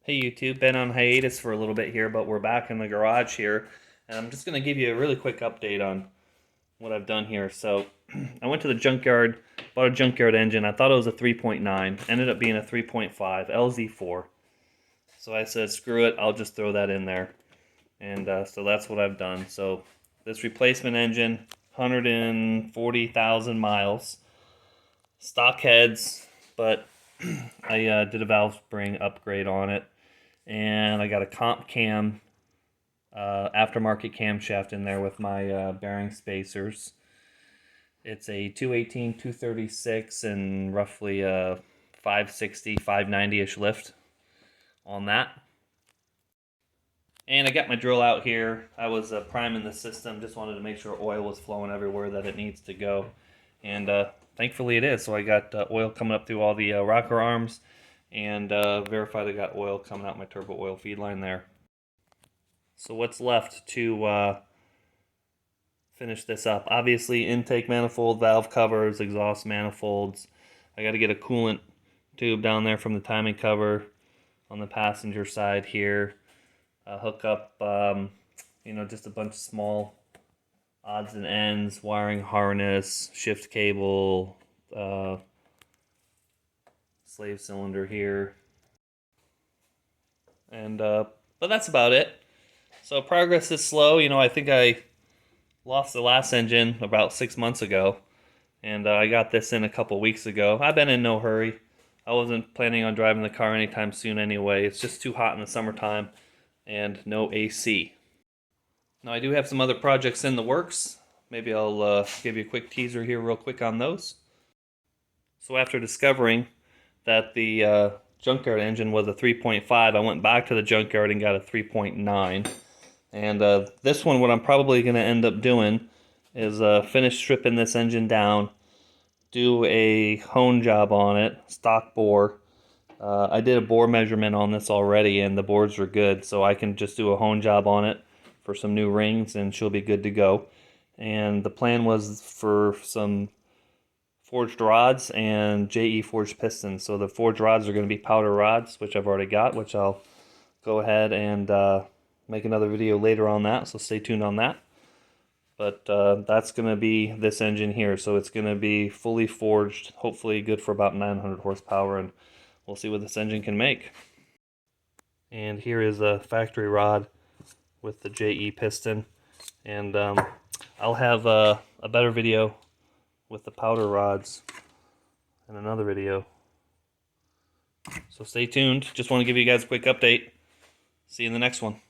Hey YouTube, been on hiatus for a little bit here, but we're back in the garage here, and I'm just going to give you a really quick update on what I've done here. So, I went to the junkyard, bought a junkyard engine. I thought it was a 3.9, ended up being a 3.5 LZ4. So I said, screw it, I'll just throw that in there, and so that's what I've done. So, this replacement engine, 140,000 miles, stock heads, but I did a valve spring upgrade on it. And I got a comp cam, aftermarket camshaft in there with my bearing spacers. It's a 218, 236, and roughly a 560, 590-ish lift on that. And I got my drill out here. I was priming the system, just wanted to make sure oil was flowing everywhere that it needs to go. And thankfully it is. So I got oil coming up through all the rocker arms, and verified I got oil coming out my turbo oil feed line there. So what's left to finish this up? Obviously intake manifold, valve covers, exhaust manifolds. I got to get a coolant tube down there from the timing cover on the passenger side here. Hook up, just a bunch of small odds and ends, wiring harness, shift cable, slave cylinder here, and but that's about it. So progress is slow. I think I lost the last engine about 6 months ago, and I got this in a couple weeks ago. I've been in no hurry. I wasn't planning on driving the car anytime soon anyway. It's just too hot in the summertime and no AC. Now I do have some other projects in the works. Maybe I'll give you a quick teaser here real quick on those. So after discovering that the junkyard engine was a 3.5, I went back to the junkyard and got a 3.9. And this one, what I'm probably going to end up doing is finish stripping this engine down, do a hone job on it, stock bore. I did a bore measurement on this already, and the bores are good, so I can just do a hone job on it for some new rings, and she'll be good to go. And the plan was for some forged rods and JE forged pistons. So the forged rods are going to be powder rods, which I've already got, which I'll go ahead and make another video later on that, so stay tuned on that. But that's going to be this engine here, so it's going to be fully forged, hopefully good for about 900 horsepower, and we'll see what this engine can make. And here is a factory rod with the JE piston, and I'll have a better video with the powder rods in another video. So stay tuned. Just want to give you guys a quick update. See you in the next one.